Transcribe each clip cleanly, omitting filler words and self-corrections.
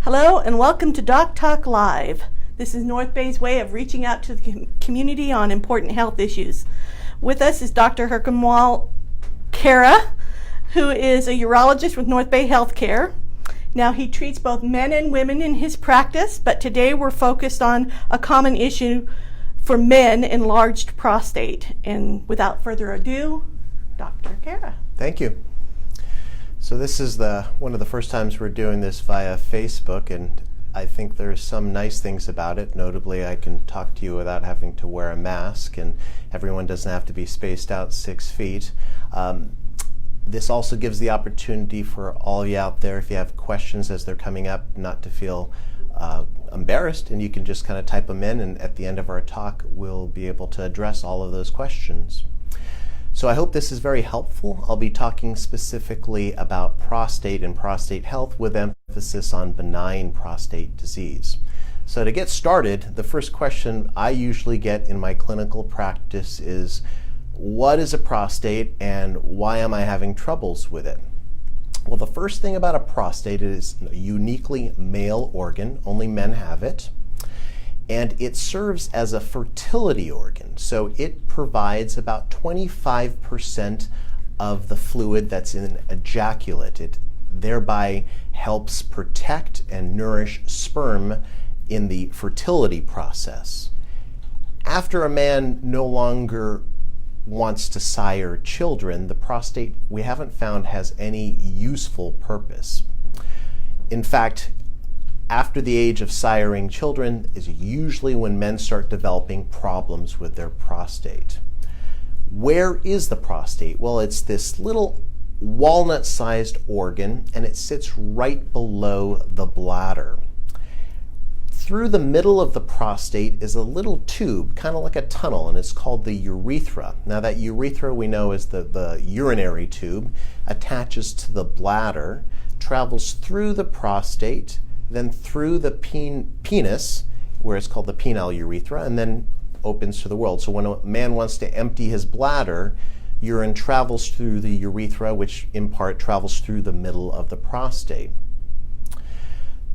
Hello and welcome to Doc Talk Live. This is NorthBay's way of reaching out to the community on important health issues. With us is Dr. Herkanwal Khaira, who is a urologist with NorthBay Healthcare. Now, he treats both men and women in his practice, but today we're focused on a common issue for men, enlarged prostate. And without further ado, Dr. Khaira. Thank you. So this is one of the first times we're doing this via Facebook, and I think there's some nice things about it. Notably, I can talk to you without having to wear a mask, and everyone doesn't have to be spaced out 6 feet. This also gives the opportunity for all of you out there, if you have questions as they're coming up, not to feel embarrassed, and you can just kind of type them in, and at the end of our talk, we'll be able to address all of those questions. So I hope this is very helpful. I'll be talking specifically about prostate and prostate health with emphasis on benign prostate disease. So to get started, the first question I usually get in my clinical practice is, what is a prostate and why am I having troubles with it? Well, the first thing about a prostate is a uniquely male organ. Only men have it. And it serves as a fertility organ. So it provides about 25% of the fluid that's in ejaculate. It thereby helps protect and nourish sperm in the fertility process. After a man no longer wants to sire children, the prostate, we haven't found, has any useful purpose. In fact, after the age of siring children is usually when men start developing problems with their prostate. Where is the prostate? Well, it's this little walnut-sized organ, and it sits right below the bladder. Through the middle of the prostate is a little tube, kind of like a tunnel, and it's called the urethra. Now, that urethra we know is the urinary tube, attaches to the bladder, travels through the prostate, then through the penis, where it's called the penile urethra, and then opens to the world. So when a man wants to empty his bladder, urine travels through the urethra, which in part travels through the middle of the prostate.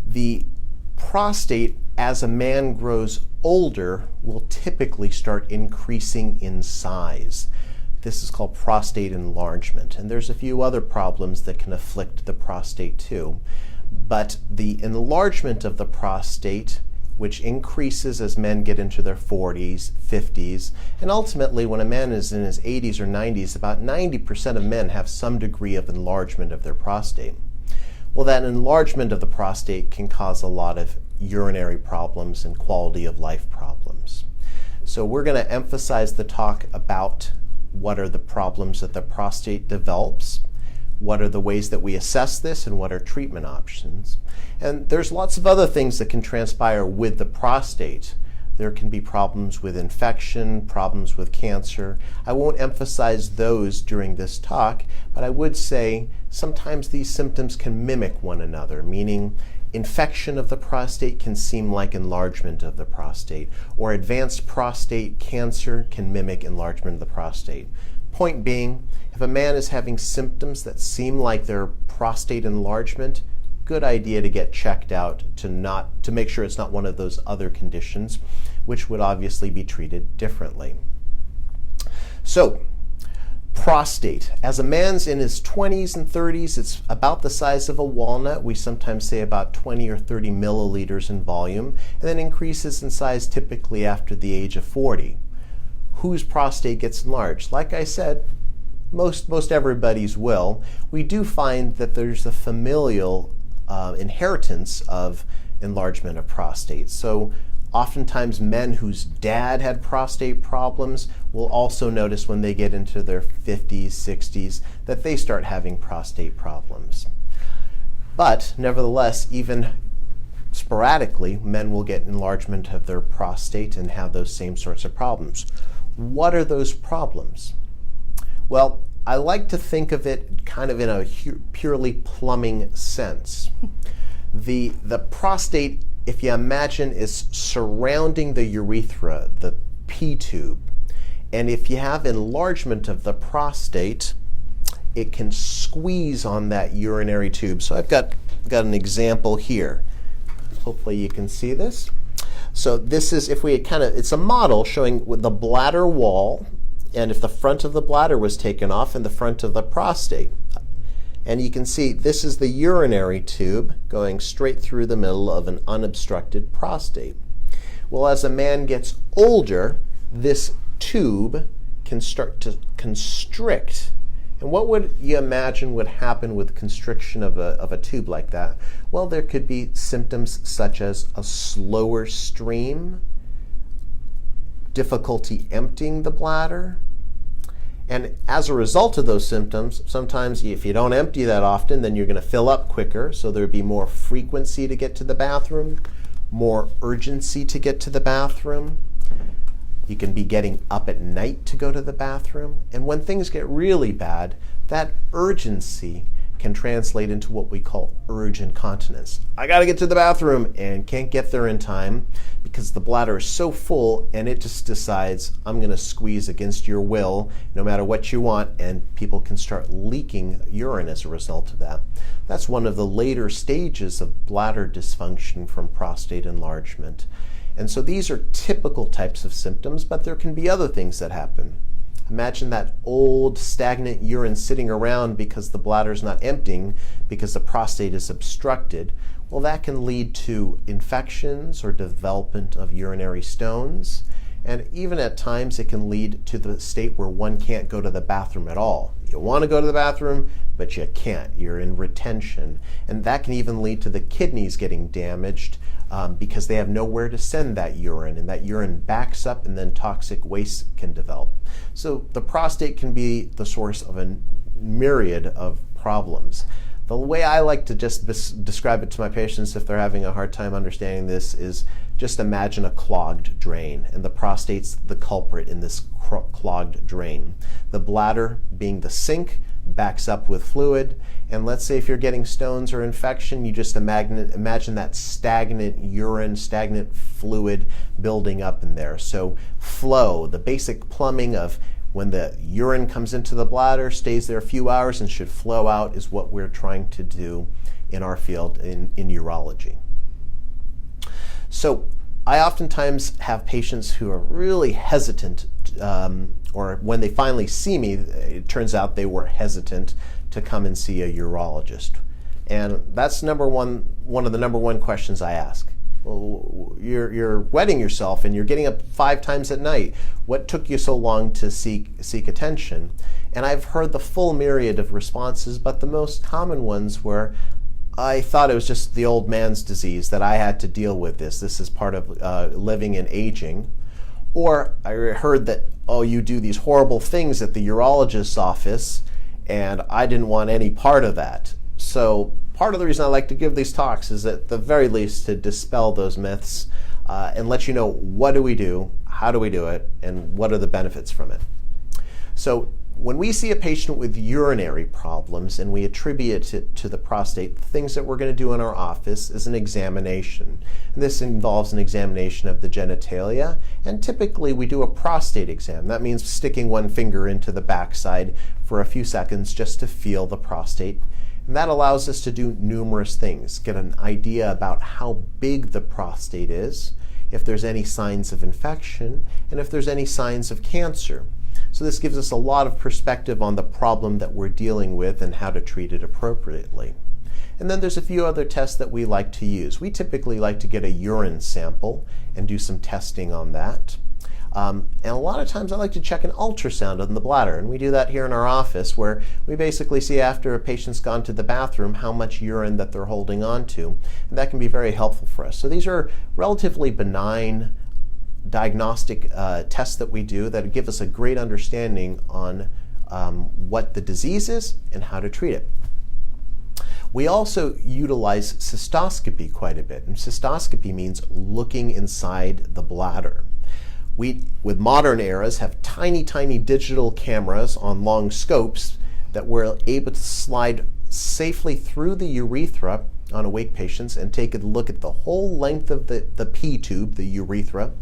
The prostate, as a man grows older, will typically start increasing in size. This is called prostate enlargement, and there's a few other problems that can afflict the prostate too. But the enlargement of the prostate, which increases as men get into their 40s, 50s, and ultimately when a man is in his 80s or 90s, about 90% of men have some degree of enlargement of their prostate. Well, that enlargement of the prostate can cause a lot of urinary problems and quality of life problems. So we're going to emphasize the talk about what are the problems that the prostate develops, what are the ways that we assess this, and what are treatment options. And there's lots of other things that can transpire with the prostate. There can be problems with infection, problems with cancer. I won't emphasize those during this talk, but I would say sometimes these symptoms can mimic one another, meaning infection of the prostate can seem like enlargement of the prostate, or advanced prostate cancer can mimic enlargement of the prostate. Point being, if a man is having symptoms that seem like they're prostate enlargement, good idea to get checked out to make sure it's not one of those other conditions, which would obviously be treated differently. So, prostate. As a man's in his 20s and 30s, it's about the size of a walnut. We sometimes say about 20 or 30 milliliters in volume, and then increases in size typically after the age of 40. Whose prostate gets enlarged? Like I said, most everybody's will. We do find that there's a familial inheritance of enlargement of prostate. So oftentimes men whose dad had prostate problems will also notice when they get into their 50s, 60s, that they start having prostate problems. But nevertheless, even sporadically, men will get enlargement of their prostate and have those same sorts of problems. What are those problems? Well, I like to think of it kind of in a purely plumbing sense. The prostate, if you imagine, is surrounding the urethra, the P tube. And if you have enlargement of the prostate, it can squeeze on that urinary tube. So I've got an example here. Hopefully you can see this. So this is, if we it's a model showing the bladder wall, and if the front of the bladder was taken off and the front of the prostate. And you can see this is the urinary tube going straight through the middle of an unobstructed prostate. Well, as a man gets older, this tube can start to constrict. And what would you imagine would happen with constriction of a tube like that? Well, there could be symptoms such as a slower stream, difficulty emptying the bladder. And as a result of those symptoms, sometimes if you don't empty that often, then you're going to fill up quicker. So there'd be more frequency to get to the bathroom, more urgency to get to the bathroom. You can be getting up at night to go to the bathroom. And when things get really bad, that urgency can translate into what we call urge incontinence. I got to get to the bathroom and can't get there in time because the bladder is so full and it just decides, I'm going to squeeze against your will no matter what you want, and people can start leaking urine as a result of that. That's one of the later stages of bladder dysfunction from prostate enlargement. And so these are typical types of symptoms, but there can be other things that happen. Imagine that old stagnant urine sitting around because the bladder's not emptying because the prostate is obstructed. Well, that can lead to infections or development of urinary stones. And even at times it can lead to the state where one can't go to the bathroom at all. You want to go to the bathroom, but you can't. You're in retention. And that can even lead to the kidneys getting damaged because they have nowhere to send that urine, and that urine backs up and then toxic waste can develop. So the prostate can be the source of a myriad of problems. The way I like to just describe it to my patients if they're having a hard time understanding this is just imagine a clogged drain, and the prostate's the culprit in this clogged drain. The bladder, being the sink, backs up with fluid, and let's say if you're getting stones or infection, you just imagine that stagnant urine, stagnant fluid building up in there. So flow, the basic plumbing of when the urine comes into the bladder, stays there a few hours and should flow out, is what we're trying to do in our field in urology. So I oftentimes have patients who are really hesitant, or when they finally see me, it turns out they were hesitant to come and see a urologist. And that's one of the number one questions I ask. Well, you're wetting yourself and you're getting up 5 times at night. What took you so long to seek attention? And I've heard the full myriad of responses, but the most common ones were, I thought it was just the old man's disease, that I had to deal with this. This is part of living and aging. Or I heard that, oh, you do these horrible things at the urologist's office, and I didn't want any part of that. So part of the reason I like to give these talks is at the very least to dispel those myths and let you know what do we do, how do we do it, and what are the benefits from it. So when we see a patient with urinary problems and we attribute it to the prostate, the things that we're going to do in our office is an examination. And this involves an examination of the genitalia, and typically we do a prostate exam. That means sticking one finger into the backside for a few seconds just to feel the prostate. And that allows us to do numerous things, get an idea about how big the prostate is, if there's any signs of infection, and if there's any signs of cancer. So this gives us a lot of perspective on the problem that we're dealing with and how to treat it appropriately. And then there's a few other tests that we like to use. We typically like to get a urine sample and do some testing on that. And a lot of times I like to check an ultrasound on the bladder, and we do that here in our office, where we basically see after a patient's gone to the bathroom how much urine that they're holding on to, and that can be very helpful for us. So these are relatively benign diagnostic tests that we do that give us a great understanding on what the disease is and how to treat it. We also utilize cystoscopy quite a bit, and cystoscopy means looking inside the bladder. We, with modern eras, have tiny, tiny digital cameras on long scopes that we're able to slide safely through the urethra on awake patients and take a look at the whole length of the P tube, the urethra,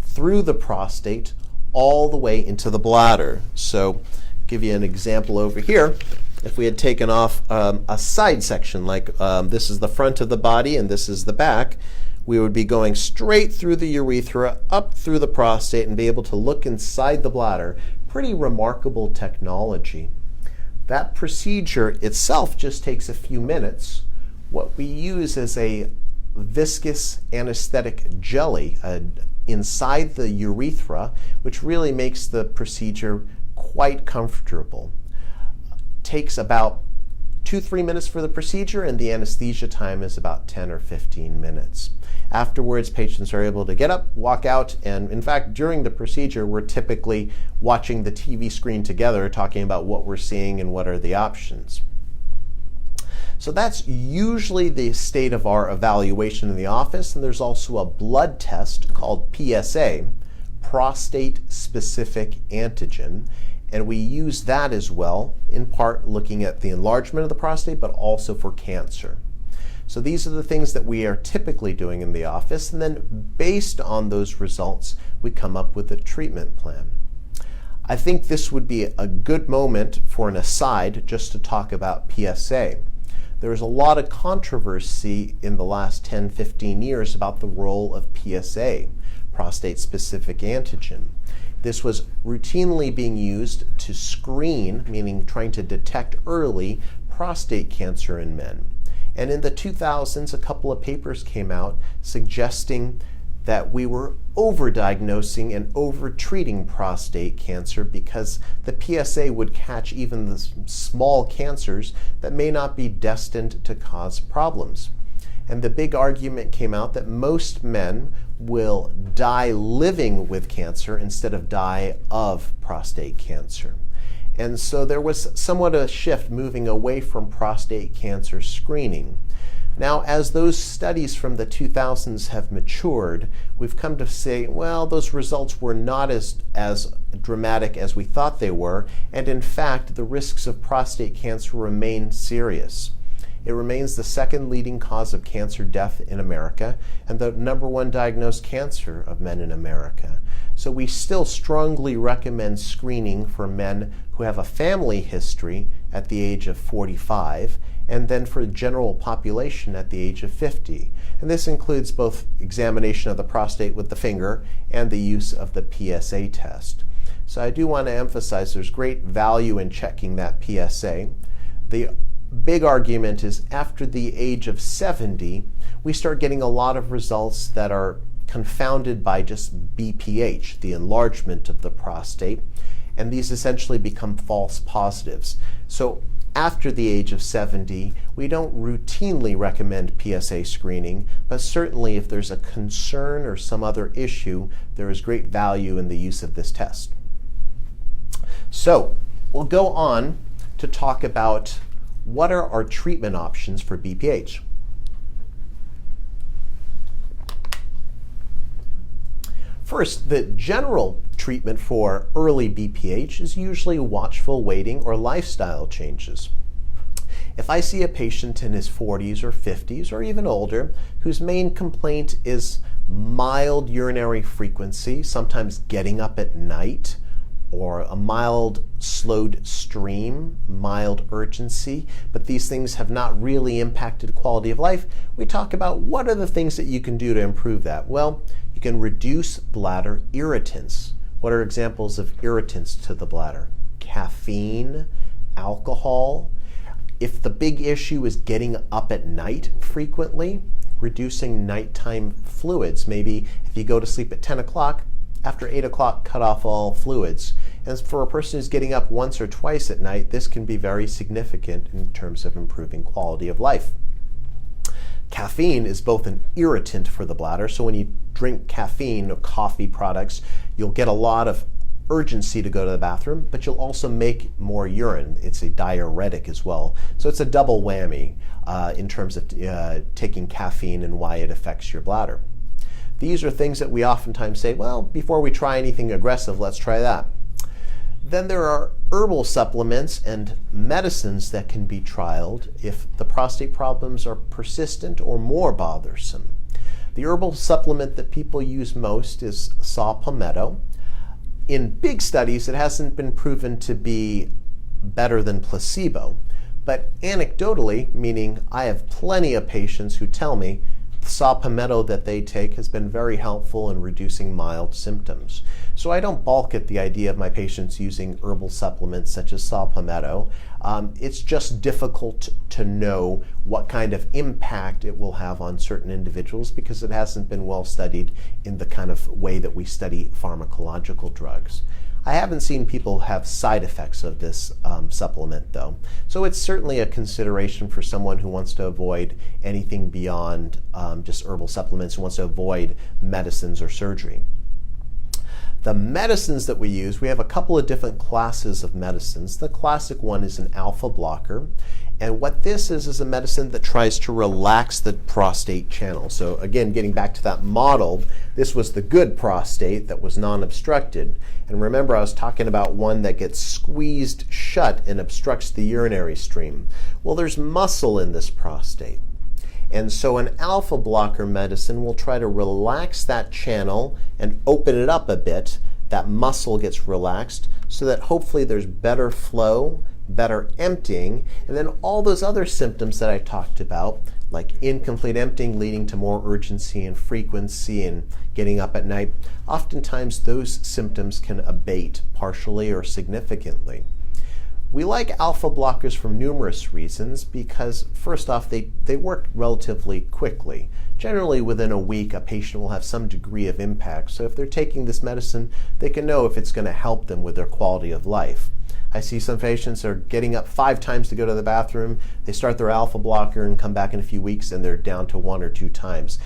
through the prostate, all the way into the bladder. So, give you an example over here. if we had taken off a side section, like this is the front of the body and this is the back, we would be going straight through the urethra, up through the prostate, and be able to look inside the bladder. Pretty remarkable technology. That procedure itself just takes a few minutes. What we use is a viscous anesthetic jelly inside the urethra, which really makes the procedure quite comfortable. Takes about 2-3 minutes for the procedure, and the anesthesia time is about 10 or 15 minutes. Afterwards, patients are able to get up, walk out, and in fact, during the procedure, we're typically watching the TV screen together, talking about what we're seeing and what are the options. So that's usually the state of our evaluation in the office, and there's also a blood test called PSA, prostate-specific antigen, and we use that as well, in part looking at the enlargement of the prostate, but also for cancer. So these are the things that we are typically doing in the office, and then based on those results, we come up with a treatment plan. I think this would be a good moment for an aside just to talk about PSA. There's a lot of controversy in the last 10-15 years about the role of PSA, prostate-specific antigen. This was routinely being used to screen, meaning trying to detect early, prostate cancer in men. And in the 2000s, a couple of papers came out suggesting that we were overdiagnosing and overtreating prostate cancer because the PSA would catch even the small cancers that may not be destined to cause problems. And the big argument came out that most men will die living with cancer instead of die of prostate cancer. And so there was somewhat a shift moving away from prostate cancer screening. Now, as those studies from the 2000s have matured, we've come to say, well, those results were not as dramatic as we thought they were, and in fact, the risks of prostate cancer remain serious. It remains the second leading cause of cancer death in America and the #1 diagnosed cancer of men in America. So we still strongly recommend screening for men who have a family history at the age of 45 and then for the general population at the age of 50. And this includes both examination of the prostate with the finger and the use of the PSA test. So I do want to emphasize there's great value in checking that PSA. The big argument is after the age of 70, we start getting a lot of results that are confounded by just BPH, the enlargement of the prostate, and these essentially become false positives. So after the age of 70, we don't routinely recommend PSA screening, but certainly if there's a concern or some other issue, there is great value in the use of this test. So we'll go on to talk about what are our treatment options for BPH. First, the general treatment for early BPH is usually watchful waiting or lifestyle changes. If I see a patient in his 40s or 50s or even older whose main complaint is mild urinary frequency, sometimes getting up at night, or a mild slowed stream, mild urgency, but these things have not really impacted quality of life, we talk about what are the things that you can do to improve that. Well, you can reduce bladder irritants. What are examples of irritants to the bladder? Caffeine, alcohol. If the big issue is getting up at night frequently, reducing nighttime fluids. Maybe if you go to sleep at 10 o'clock, after 8 o'clock, cut off all fluids. And for a person who's getting up once or twice at night, this can be very significant in terms of improving quality of life. Caffeine is both an irritant for the bladder, so when you drink caffeine or coffee products, you'll get a lot of urgency to go to the bathroom, but you'll also make more urine. It's a diuretic as well. So it's a double whammy in terms of taking caffeine and why it affects your bladder. These are things that we oftentimes say, well, before we try anything aggressive, let's try that. Then there are herbal supplements and medicines that can be trialed if the prostate problems are persistent or more bothersome. The herbal supplement that people use most is saw palmetto. In big studies, it hasn't been proven to be better than placebo, But anecdotally, meaning I have plenty of patients who tell me the saw palmetto that they take has been very helpful in reducing mild symptoms. So I don't balk at the idea of my patients using herbal supplements such as saw palmetto. It's just difficult to know what kind of impact it will have on certain individuals because it hasn't been well studied in the kind of way that we study pharmacological drugs. I haven't seen people have side effects of this supplement though. So it's certainly a consideration for someone who wants to avoid anything beyond just herbal supplements, who wants to avoid medicines or surgery. The medicines that we use, we have a couple of different classes of medicines. The classic one is an alpha blocker. And what this is a medicine that tries to relax the prostate channel. So again, getting back to that model, this was the good prostate that was non-obstructed. And remember, I was talking about one that gets squeezed shut and obstructs the urinary stream. Well, there's muscle in this prostate. And so an alpha blocker medicine will try to relax that channel and open it up a bit. That muscle gets relaxed so that hopefully there's better flow, better emptying, and then all those other symptoms that I talked about, like incomplete emptying leading to more urgency and frequency and getting up at night, oftentimes those symptoms can abate partially or significantly. We like alpha blockers for numerous reasons because, first off, they work relatively quickly. Generally, within a week, a patient will have some degree of impact. So if they're taking this medicine, they can know if it's going to help them with their quality of life. I see some patients are getting up 5 times to go to the bathroom. They start their alpha blocker and come back in a few weeks and they're down to 1 or 2 times.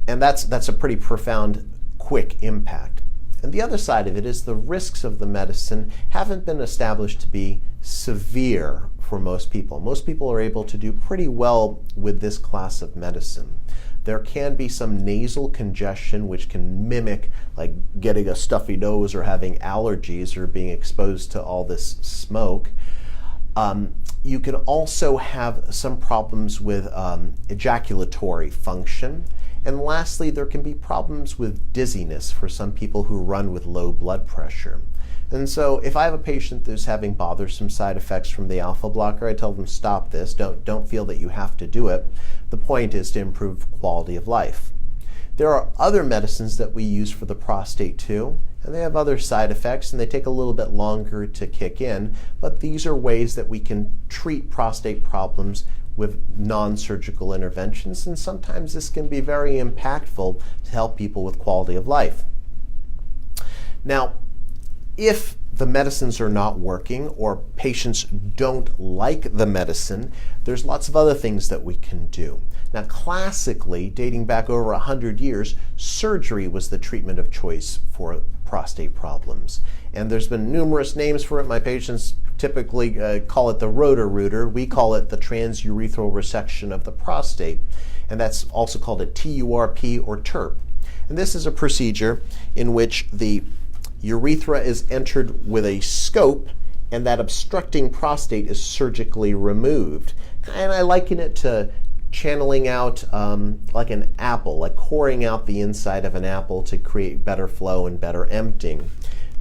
And that's a pretty profound, quick impact. And the other side of it is the risks of the medicine haven't been established to be severe for most people. Most people are able to do pretty well with this class of medicine. There can be some nasal congestion which can mimic like getting a stuffy nose or having allergies or being exposed to all this smoke. You can also have some problems with ejaculatory function. And lastly, there can be problems with dizziness for some people who run with low blood pressure. And so if I have a patient who's having bothersome side effects from the alpha blocker, I tell them stop this, don't feel that you have to do it. The point is to improve quality of life. There are other medicines that we use for the prostate too, and they have other side effects and they take a little bit longer to kick in, but these are ways that we can treat prostate problems with non-surgical interventions, and sometimes this can be very impactful to help people with quality of life. Now, if the medicines are not working or patients don't like the medicine, there's lots of other things that we can do. Now, classically, dating back over 100 years, surgery was the treatment of choice for prostate problems. And there's been numerous names for it. My patients typically call it the Roto-Rooter. We call it the transurethral resection of the prostate. And that's also called a TURP or TURP. And this is a procedure in which the urethra is entered with a scope and that obstructing prostate is surgically removed. And I liken it to channeling out like an apple, like coring out the inside of an apple to create better flow and better emptying.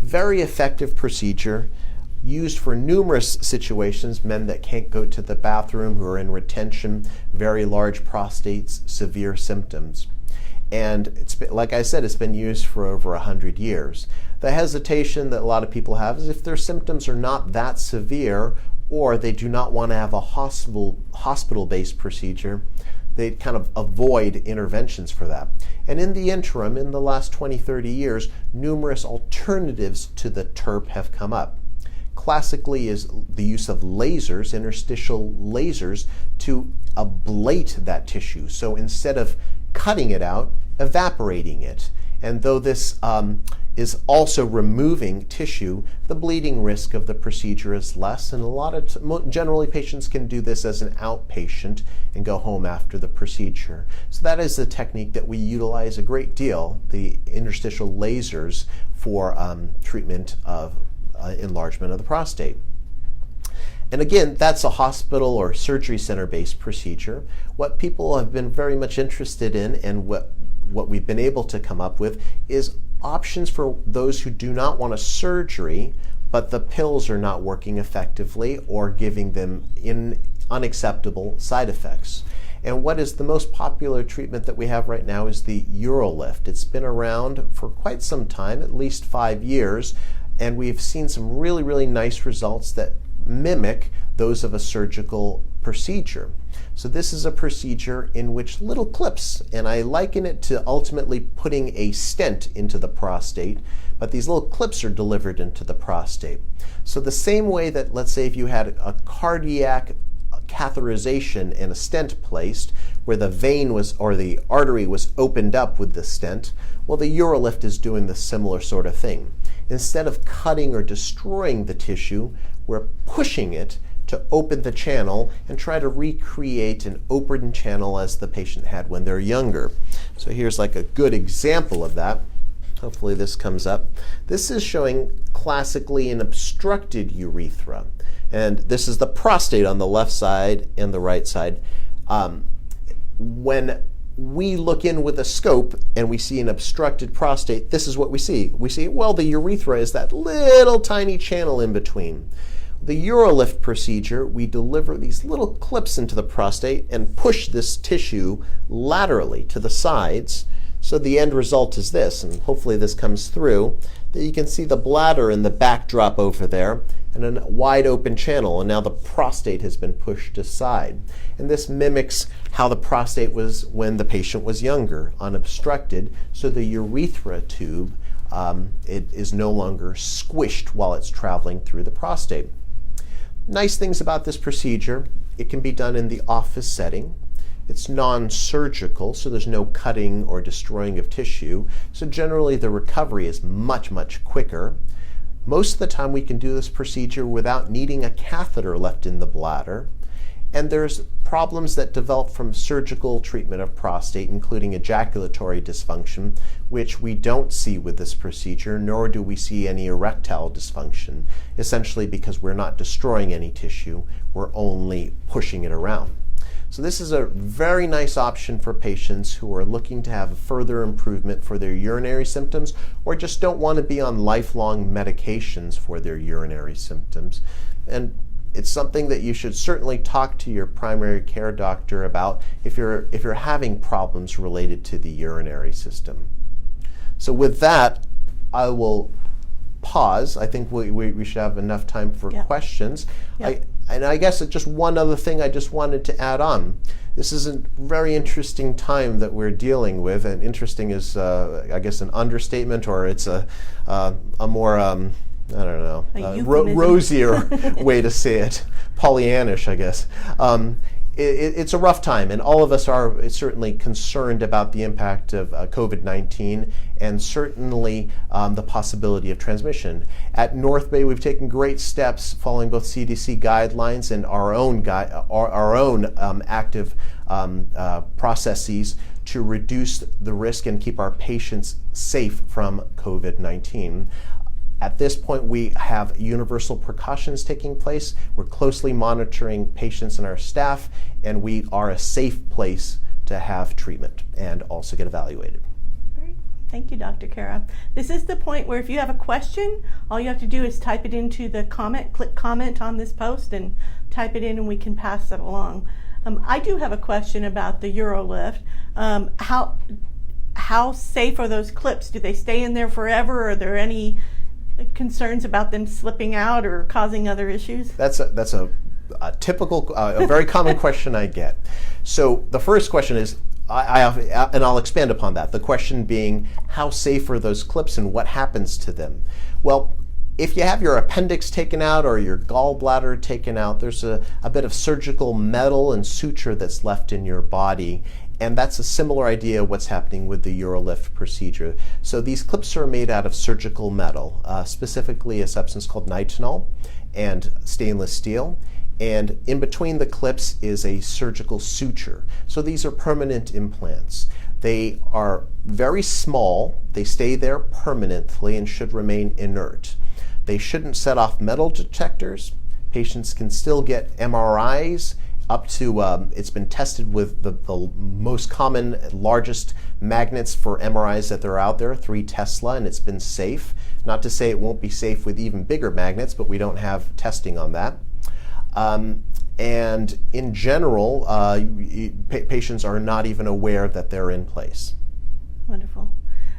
Very effective procedure, used for numerous situations, men that can't go to the bathroom, who are in retention, very large prostates, severe symptoms. And it's been, like I said, it's been used for over 100 years. The hesitation that a lot of people have is if their symptoms are not that severe or they do not want to have a hospital-based procedure, they kind of avoid interventions for that. And in the interim, in the last 20, 30 years, numerous alternatives to the TURP have come up. Classically is the use of lasers, interstitial lasers, to ablate that tissue. So instead of cutting it out, evaporating it. And though this is also removing tissue, the bleeding risk of the procedure is less, and generally patients can do this as an outpatient and go home after the procedure. So that is the technique that we utilize a great deal, the interstitial lasers for treatment of enlargement of the prostate. And again, that's a hospital or surgery center-based procedure. What people have been very much interested in, and what we've been able to come up with, is options for those who do not want a surgery, but the pills are not working effectively or giving them unacceptable side effects. And what is the most popular treatment that we have right now is the Urolift. It's been around for quite some time, at least 5 years, and we've seen some really, really nice results that mimic those of a surgical procedure. So this is a procedure in which little clips, and I liken it to ultimately putting a stent into the prostate, but these little clips are delivered into the prostate. So the same way that, let's say, if you had a cardiac catheterization and a stent placed where the vein was, or the artery was opened up with the stent, well, the Urolift is doing the similar sort of thing. Instead of cutting or destroying the tissue, we're pushing it to open the channel and try to recreate an open channel as the patient had when they're younger. So here's like a good example of that. Hopefully this comes up. This is showing classically an obstructed urethra. And this is the prostate on the left side and the right side. When we look in with a scope and we see an obstructed prostate, this is what we see. We see, well, the urethra is that little tiny channel in between. The Urolift procedure, we deliver these little clips into the prostate and push this tissue laterally to the sides. So the end result is this, and hopefully this comes through, that you can see the bladder in the backdrop over there and a wide open channel, and now the prostate has been pushed aside. And this mimics how the prostate was when the patient was younger, unobstructed, so the urethra tube it is no longer squished while it's traveling through the prostate. Nice things about this procedure, it can be done in the office setting. It's non-surgical, so there's no cutting or destroying of tissue. So generally the recovery is much, much quicker. Most of the time we can do this procedure without needing a catheter left in the bladder. And there's problems that develop from surgical treatment of prostate, including ejaculatory dysfunction, which we don't see with this procedure, nor do we see any erectile dysfunction, essentially because we're not destroying any tissue, we're only pushing it around. So this is a very nice option for patients who are looking to have a further improvement for their urinary symptoms or just don't want to be on lifelong medications for their urinary symptoms. And it's something that you should certainly talk to your primary care doctor about if you're having problems related to the urinary system. So with that, I will pause. I think we should have enough time for questions. And I guess just one other thing I just wanted to add on. This is a very interesting time that we're dealing with, and interesting is, I guess, an understatement, or it's a more, I don't know, rosier way to say it, Pollyannish, I guess. It's a rough time, and all of us are certainly concerned about the impact of COVID-19 and certainly the possibility of transmission. At NorthBay, we've taken great steps following both CDC guidelines and our own active processes to reduce the risk and keep our patients safe from COVID-19. At this point, we have universal precautions taking place. We're closely monitoring patients and our staff, and we are a safe place to have treatment and also get evaluated. Great. Thank you, Dr. Khaira. This is the point where if you have a question, all you have to do is type it into the comment, click comment on this post and type it in, and we can pass it along. I do have a question about the Urolift. How safe are those clips? Do they stay in there forever? Are there any concerns about them slipping out or causing other issues? That's a typical, a very common question I get. So the first question is, and I'll expand upon that. The question being, how safe are those clips and what happens to them? Well, if you have your appendix taken out or your gallbladder taken out, there's a bit of surgical metal and suture that's left in your body. And that's a similar idea of what's happening with the Urolift procedure. So these clips are made out of surgical metal, specifically a substance called nitinol and stainless steel. And in between the clips is a surgical suture. So these are permanent implants. They are very small. They stay there permanently and should remain inert. They shouldn't set off metal detectors. Patients can still get MRIs up to, it's been tested with the most common, largest magnets for MRIs that are out there, 3 Tesla, and it's been safe. Not to say it won't be safe with even bigger magnets, but we don't have testing on that. And in general, patients are not even aware that they're in place. Wonderful.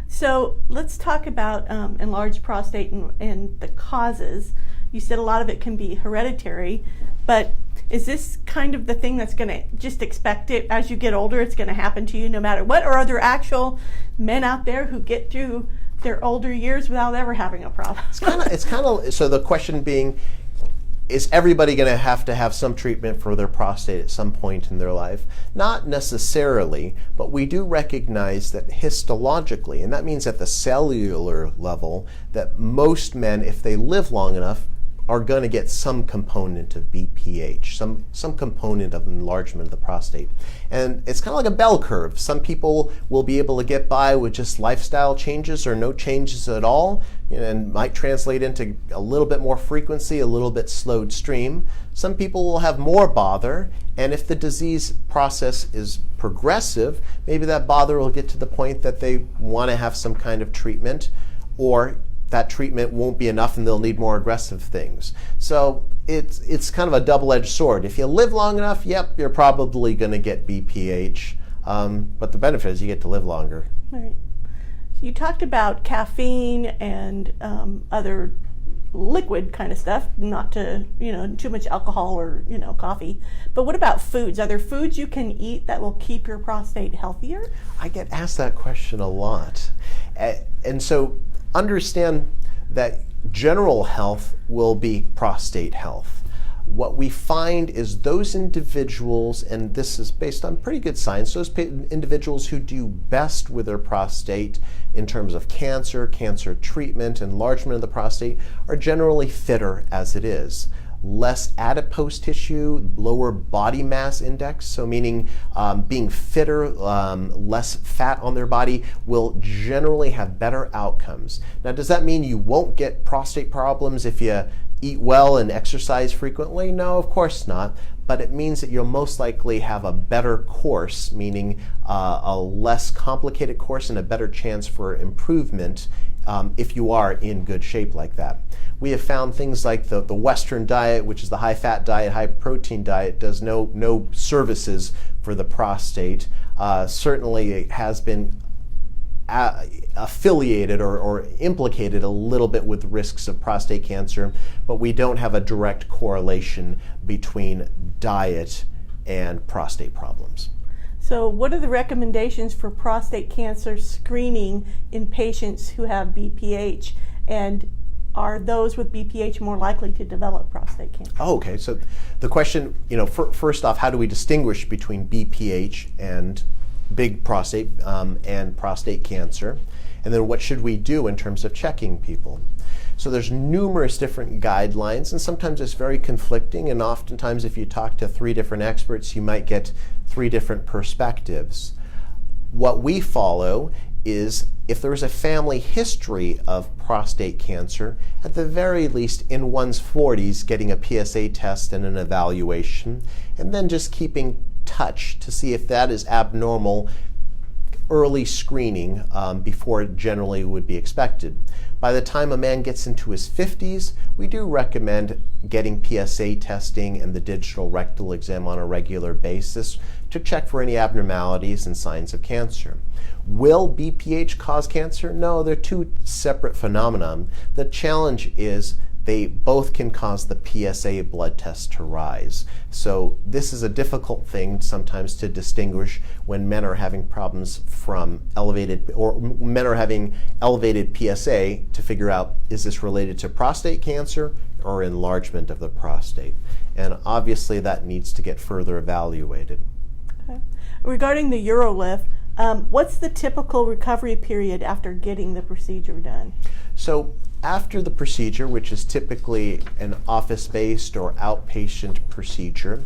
So let's talk about enlarged prostate and the causes. You said a lot of it can be hereditary, but is this kind of the thing that's going to just expect it as you get older, it's going to happen to you no matter what? Or are there actual men out there who get through their older years without ever having a problem? It's kind of, so the question being, is everybody going to have some treatment for their prostate at some point in their life? Not necessarily, but we do recognize that histologically, and that means at the cellular level, that most men, if they live long enough, are going to get some component of BPH, some component of enlargement of the prostate. And it's kind of like a bell curve. Some people will be able to get by with just lifestyle changes or no changes at all, and might translate into a little bit more frequency, a little bit slowed stream. Some people will have more bother, and if the disease process is progressive, maybe that bother will get to the point that they want to have some kind of treatment, or that treatment won't be enough and they'll need more aggressive things. So it's kind of a double-edged sword. If you live long enough, yep, you're probably going to get BPH, but the benefit is you get to live longer. All right. So you talked about caffeine and other liquid kind of stuff, not to, too much alcohol or, coffee. But what about foods? Are there foods you can eat that will keep your prostate healthier? I get asked that question a lot. And so understand that general health will be prostate health. What we find is those individuals, and this is based on pretty good science, those individuals who do best with their prostate in terms of cancer treatment, enlargement of the prostate, are generally fitter as it is. Less adipose tissue, lower body mass index, so meaning being fitter, less fat on their body, will generally have better outcomes. Now, does that mean you won't get prostate problems if you eat well and exercise frequently? No, of course not. But it means that you'll most likely have a better course, meaning a less complicated course and a better chance for improvement if you are in good shape like that. We have found things like the Western diet, which is the high-fat diet, high-protein diet, does no services for the prostate. Certainly it has been affiliated or implicated a little bit with risks of prostate cancer, but we don't have a direct correlation between diet and prostate problems. So what are the recommendations for prostate cancer screening in patients who have BPH, and are those with BPH more likely to develop prostate cancer? Oh, okay. So the question, first off, how do we distinguish between BPH and big prostate and prostate cancer? And then what should we do in terms of checking people? So there's numerous different guidelines, and sometimes it's very conflicting, and oftentimes if you talk to 3 different experts, you might get 3 different perspectives. What we follow is if there is a family history of prostate cancer, at the very least in one's 40s, getting a PSA test and an evaluation, and then just keeping touch to see if that is abnormal, early screening before it generally would be expected. By the time a man gets into his 50s, we do recommend getting PSA testing and the digital rectal exam on a regular basis to check for any abnormalities and signs of cancer. Will BPH cause cancer? No, they're 2 separate phenomena. The challenge is they both can cause the PSA blood test to rise. So this is a difficult thing sometimes to distinguish when men are having problems from elevated, or men are having elevated PSA, to figure out, is this related to prostate cancer or enlargement of the prostate? And obviously that needs to get further evaluated. Okay. Regarding the UroLift, what's the typical recovery period after getting the procedure done? So after the procedure, which is typically an office-based or outpatient procedure,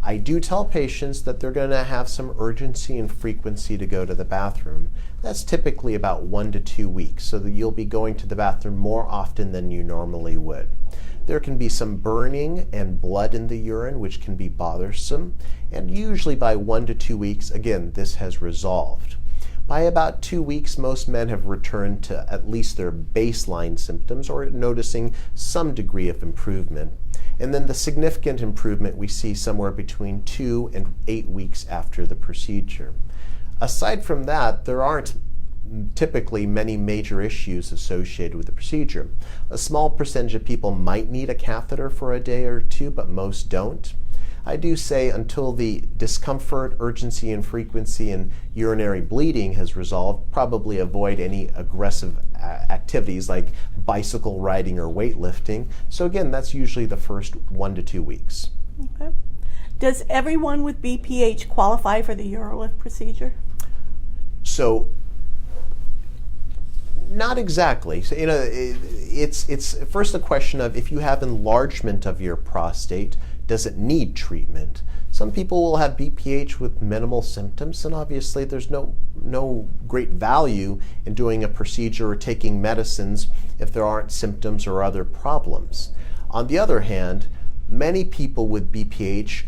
I do tell patients that they're going to have some urgency and frequency to go to the bathroom. That's typically about 1 to 2 weeks, so that you'll be going to the bathroom more often than you normally would. There can be some burning and blood in the urine, which can be bothersome, and usually by 1 to 2 weeks, again, this has resolved. By about 2 weeks, most men have returned to at least their baseline symptoms or noticing some degree of improvement. And then the significant improvement we see somewhere between 2 and 8 weeks after the procedure. Aside from that, there aren't typically many major issues associated with the procedure. A small percentage of people might need a catheter for a day or two, but most don't. I do say until the discomfort, urgency, and frequency and urinary bleeding has resolved, probably avoid any aggressive activities like bicycle riding or weightlifting. So again, that's usually the first 1 to 2 weeks. Okay. Does everyone with BPH qualify for the UroLift procedure? So not exactly. So, it's first a question of if you have enlargement of your prostate, does it need treatment? Some people will have BPH with minimal symptoms, and obviously there's no great value in doing a procedure or taking medicines if there aren't symptoms or other problems. On the other hand, many people with BPH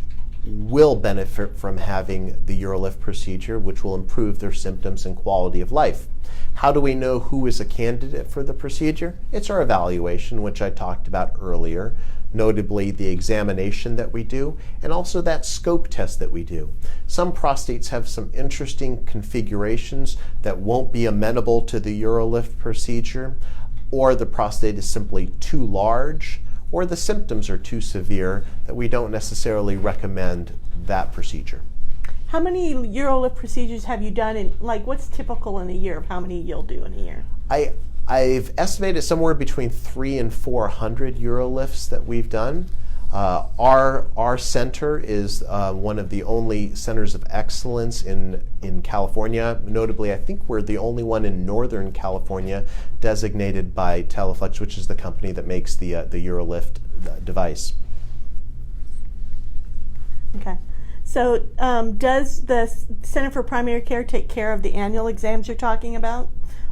will benefit from having the UroLift procedure, which will improve their symptoms and quality of life. How do we know who is a candidate for the procedure? It's our evaluation, which I talked about earlier, notably the examination that we do, and also that scope test that we do. Some prostates have some interesting configurations that won't be amenable to the UroLift procedure, or the prostate is simply too large, or the symptoms are too severe that we don't necessarily recommend that procedure. How many UroLift procedures have you done, and what's typical in a year of how many you'll do in a year? I've estimated somewhere between 300 and 400 UroLifts that we've done. Our center is one of the only centers of excellence in California. Notably, I think we're the only one in Northern California designated by Teleflex, which is the company that makes the UroLift device. Okay. So does the Center for Primary Care take care of the annual exams you're talking about?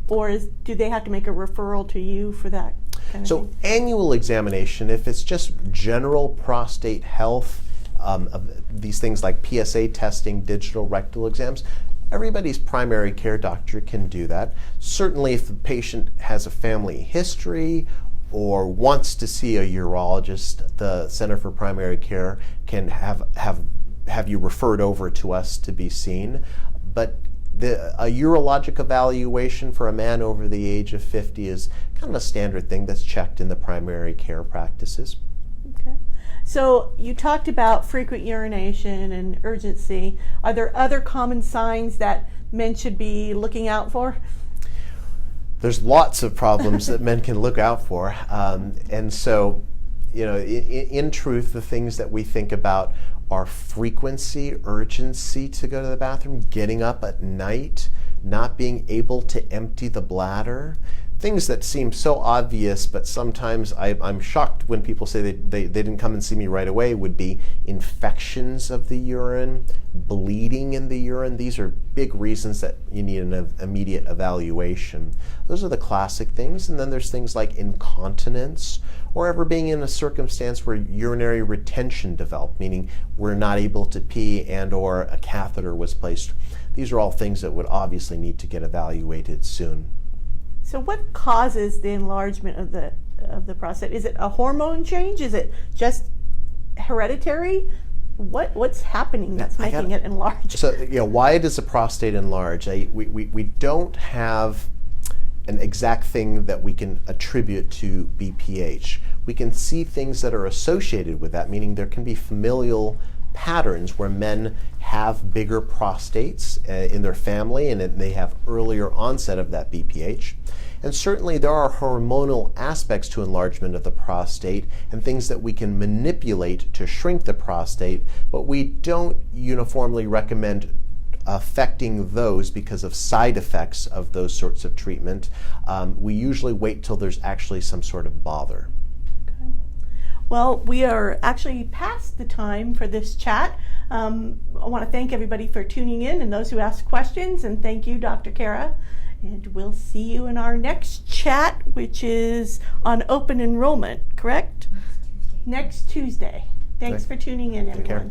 Or do they have to make a referral to you for that kind of So thing? annual examination, if it's just general prostate health, these things like PSA testing, digital rectal exams, everybody's primary care doctor can do that. Certainly if the patient has a family history or wants to see a urologist, the Center for Primary Care can have you referred over to us to be seen. But a urologic evaluation for a man over the age of 50 is kind of a standard thing that's checked in the primary care practices. Okay. So you talked about frequent urination and urgency. Are there other common signs that men should be looking out for? There's lots of problems that men can look out for. And so, in truth, the things that we think about are frequency, urgency to go to the bathroom, getting up at night, not being able to empty the bladder. Things that seem so obvious, but sometimes I'm shocked when people say they didn't come and see me right away, would be infections of the urine, bleeding in the urine. These are big reasons that you need an immediate evaluation. Those are the classic things. And then there's things like incontinence, or ever being in a circumstance where urinary retention developed, meaning we're not able to pee and or a catheter was placed. These are all things that would obviously need to get evaluated soon. So what causes the enlargement of the prostate? Is it a hormone change? Is it just hereditary? What's happening that's making it enlarge? So why does the prostate enlarge? We don't have an exact thing that we can attribute to BPH. We can see things that are associated with that, meaning there can be familial patterns where men have bigger prostates in their family and they have earlier onset of that BPH. And certainly there are hormonal aspects to enlargement of the prostate and things that we can manipulate to shrink the prostate, but we don't uniformly recommend affecting those because of side effects of those sorts of treatment. We usually wait till there's actually some sort of bother. Okay. Well, we are actually past the time for this chat. I want to thank everybody for tuning in and those who asked questions, and thank you, Dr. Khaira. And we'll see you in our next chat, which is on open enrollment, correct? Next Tuesday. Thanks for tuning in, everyone. Take care.